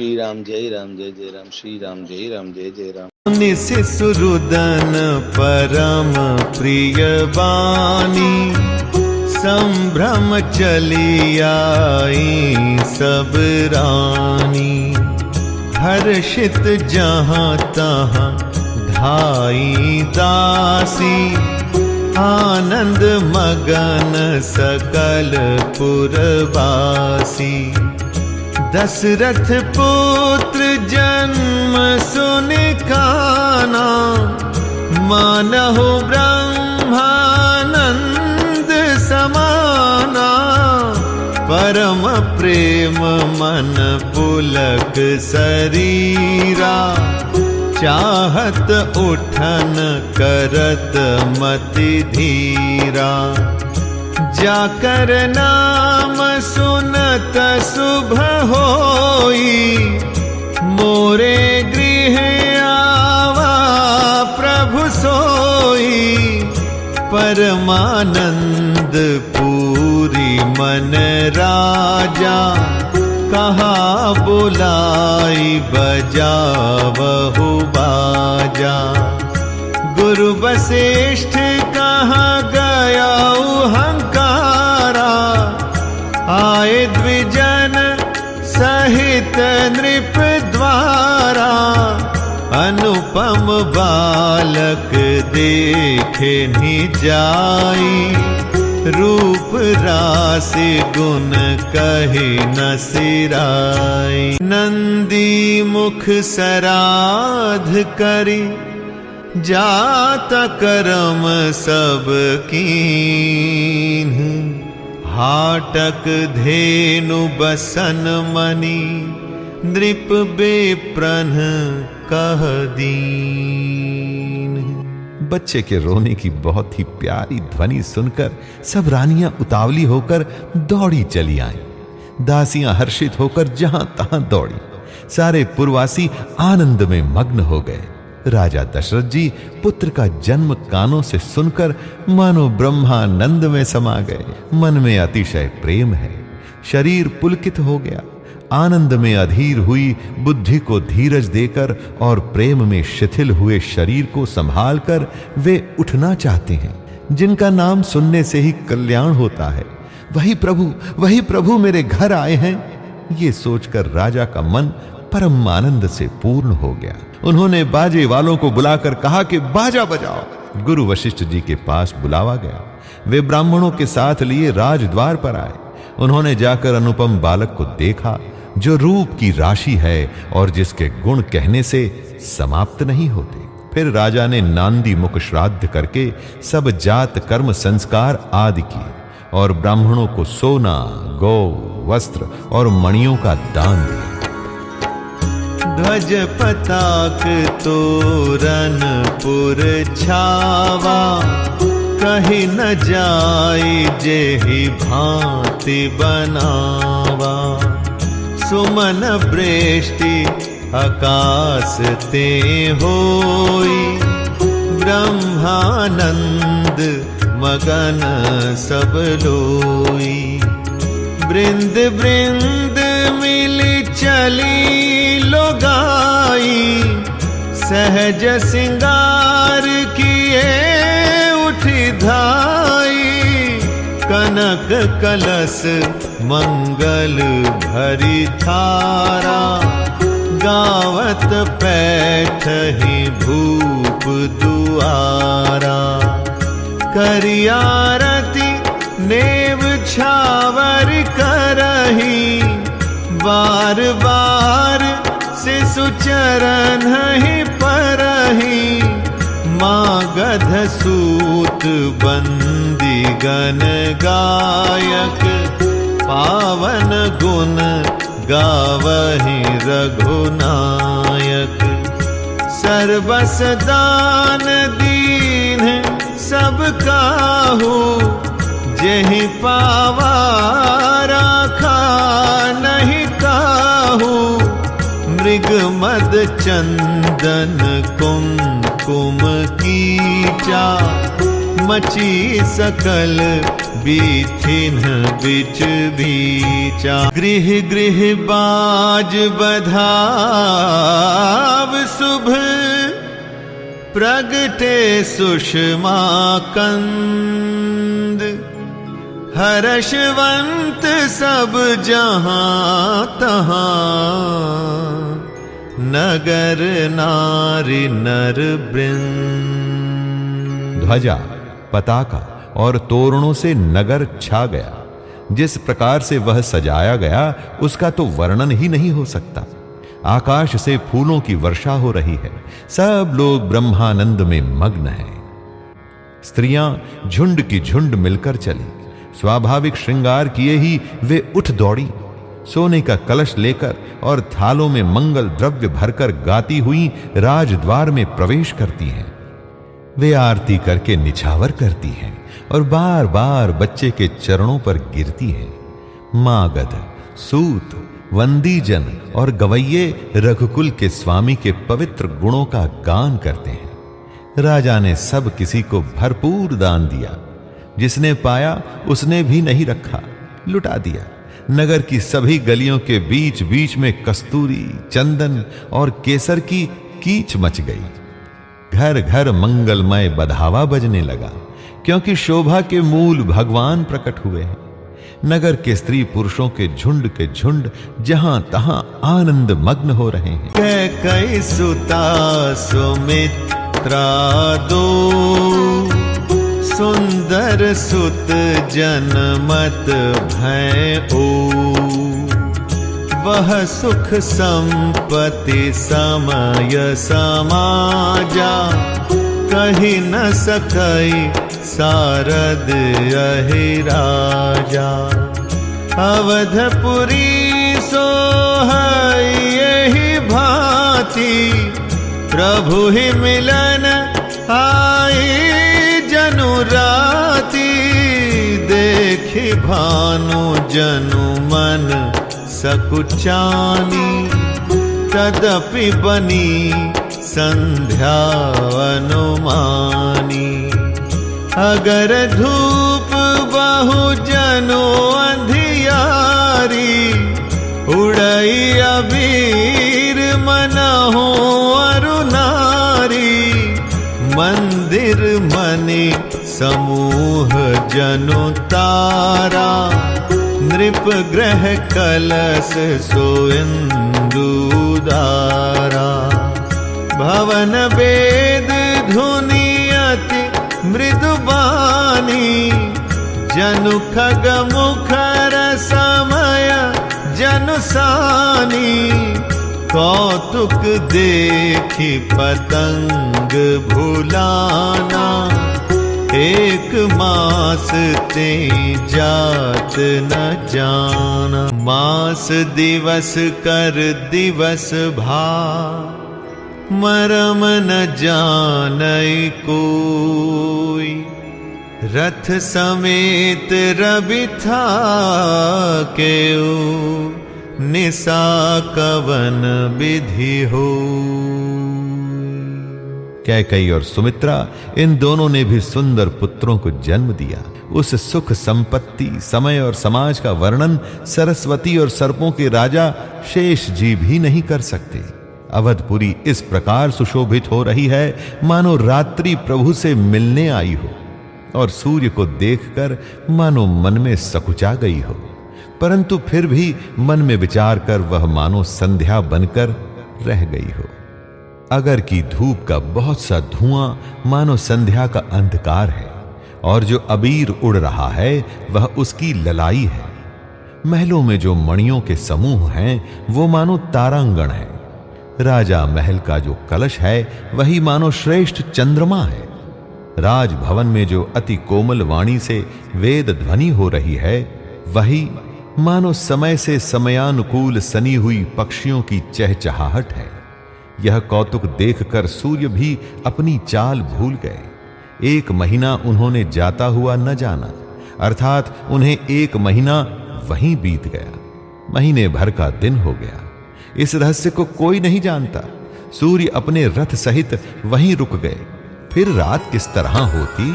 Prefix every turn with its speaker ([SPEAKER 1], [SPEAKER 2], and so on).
[SPEAKER 1] श्री राम जय जय राम श्री राम जय जय राम।
[SPEAKER 2] निशिसुरुदन परम प्रिय बानी, संभ्रम चली आई सब रानी। हर्षित जहाँ तहाँ धाई दासी, आनंद मगन सकल पुरवासी। दशरथ पुत्र जन्म सुन काना, मानहु ब्रह्मानंद समाना। परम प्रेम मन पुलक शरीरा, चाहत उठन करत मति धीरा। जाकर नाम सुनत शुभ होई, मोरे गृह आवा प्रभु सोई। परमानंद पूरी मन राजा, कहा बुलाई बजावहु बाजा। गुरु वशिष्ठ कहाँ गया हंकारा, आए द्विजन सहित नृप द्वारा। अनुपम बालक देखे नि जाई, रूप राशि गुण कही न सिराई। नंदी मुख सराध करी, जात कर्म सब कीन्ह। हाटक धेनु बसन मणि, नृप बेप्रन कह दीन।
[SPEAKER 3] बच्चे के रोने की बहुत ही प्यारी ध्वनि सुनकर सब रानियां उतावली होकर दौड़ी चली आईं। दासियां हर्षित होकर जहां तहां दौड़ी। सारे पुरवासी आनंद में मग्न हो गए। राजा दशरथ जी पुत्र का जन्म कानों से सुनकर मानो ब्रह्मानंद में समा गए। मन में अतिशय प्रेम है, शरीर पुलकित हो गया। आनंद में अधीर हुई बुद्धि को धीरज देकर और प्रेम में शिथिल हुए शरीर को संभालकर वे उठना चाहते हैं। जिनका नाम सुनने से ही कल्याण होता है, वही प्रभु मेरे घर आए हैं। ये सोचकर राजा का मन परम आनंद से पूर्ण हो गया। उन्होंने बाजे वालों को बुलाकर कहा कि बाजा बजाओ। गुरु वशिष्ठ जी के पास बुलावा गया। वे ब्राह्मणों के साथ लिए राजद्वार पर आए। उन्होंने जाकर अनुपम बालक को देखा, जो रूप की राशि है और जिसके गुण कहने से समाप्त नहीं होते। फिर राजा ने नांदी मुख श्राद्ध करके सब जात कर्म संस्कार आदि किए और ब्राह्मणों को सोना, गौ, वस्त्र और मणियों का दान दिया।
[SPEAKER 2] ध्वज पताक तोरण पुर छावा, कहीं न जाई जेहि भांति बनावा। सुमन वृष्टि आकाश ते होई, ब्रह्मानंद मगन सब लोई। वृंद वृंद मिली चली लोगाई, सहज सिंगार किए उठी धाई। कनक कलश मंगल भरी थारा, गावत पैठहि भूप दुआरा। करियारती नेव छावर करही, बार बार शिशु चरण ही परही। मागध सूत बंदी गण गायक, पावन गुण गावहि रघुनायक। सर्वस दान दीन सब काहू, जेहि पावा राखा नहीं काहू। मृग मद चंदन कुमकुम कीचा, मची सकल बीथिन बिच बीचा। गृह गृह बाज बधाव शुभ, प्रगटे सुषमा कंद। हर्षवंत सब जहां तहां, नगर नारी नर वृंद।
[SPEAKER 3] ध्वजा, पताका और तोरणों से नगर छा गया। जिस प्रकार से वह सजाया गया उसका तो वर्णन ही नहीं हो सकता। आकाश से फूलों की वर्षा हो रही है। सब लोग ब्रह्मानंद में मग्न हैं। स्त्रियां झुंड की झुंड मिलकर चली। स्वाभाविक श्रृंगार किए ही वे उठ दौड़ी। सोने का कलश लेकर और थालों में मंगल द्रव्य भरकर गाती हुई राजद्वार में प्रवेश करती हैं। वे आरती करके निछावर करती हैं और बार बार बच्चे के चरणों पर गिरती हैं। मागध, सूत, वंदीजन और गवैये रघुकुल के स्वामी के पवित्र गुणों का गान करते हैं। राजा ने सब किसी को भरपूर दान दिया। जिसने पाया उसने भी नहीं रखा, लुटा दिया। नगर की सभी गलियों के बीच बीच में कस्तूरी, चंदन और केसर की कीच मच गई। घर घर मंगलमय बधावा बजने लगा, क्योंकि शोभा के मूल भगवान प्रकट हुए हैं। नगर के स्त्री पुरुषों के झुंड जहां तहां आनंद मग्न हो रहे हैं।
[SPEAKER 2] कैकई सुता सुमित्रा दो, सुंदर सुत जनमत भय ओ। वह सुख संपत्ति समय समाजा, कही न सकई सारद अहि राजा। अवधपुरी सोहई यही भांति, प्रभु ही मिलन आई जनु राती। देखी भानु जनु मन सकुचानी, तदपि बनी संध्या अनुमानी। अगर धूप बहु जनो अंधियारी, उड़ई अबीर मनहु अरुनारी। मंदिर मनि समूह जनु तारा, नृप ग्रह कलश सोइंदुदारा। भवन वेद धुनि अति मृदुबानी, जनु खग मुखर समय जनु सानी। कौतुक देखी पतंग भुलाना, एक मास ते जात न जाना। मास दिवस कर दिवस भा, मरम न जानई कोई। रथ समेत रवि था केऊ, निसा कवन विधि हो।
[SPEAKER 3] कैकई और सुमित्रा इन दोनों ने भी सुंदर पुत्रों को जन्म दिया। उस सुख संपत्ति, समय और समाज का वर्णन सरस्वती और सर्पों के राजा शेष जी भी नहीं कर सकते। अवधपुरी इस प्रकार सुशोभित हो रही है मानो रात्रि प्रभु से मिलने आई हो, और सूर्य को देखकर मानो मन में सकुचा गई हो। परंतु फिर भी मन में विचार कर वह मानो संध्या बनकर रह गई हो। अगर की धूप का बहुत सा धुआं मानो संध्या का अंधकार है, और जो अबीर उड़ रहा है वह उसकी ललाई है। महलों में जो मणियों के समूह हैं वो मानो तारांगण है। राजा महल का जो कलश है वही मानो श्रेष्ठ चंद्रमा है। राजभवन में जो अति कोमल वाणी से वेद ध्वनि हो रही है वही मानो समय से समयानुकूल सनी हुई पक्षियों की चहचहाहट है। यह कौतुक देखकर सूर्य भी अपनी चाल भूल गए। 1 महीना उन्होंने जाता हुआ न जाना, अर्थात उन्हें 1 महीना वहीं बीत गया। महीने भर का दिन हो गया। इस रहस्य को कोई नहीं जानता। सूर्य अपने रथ सहित वहीं रुक गए। फिर रात किस तरह होती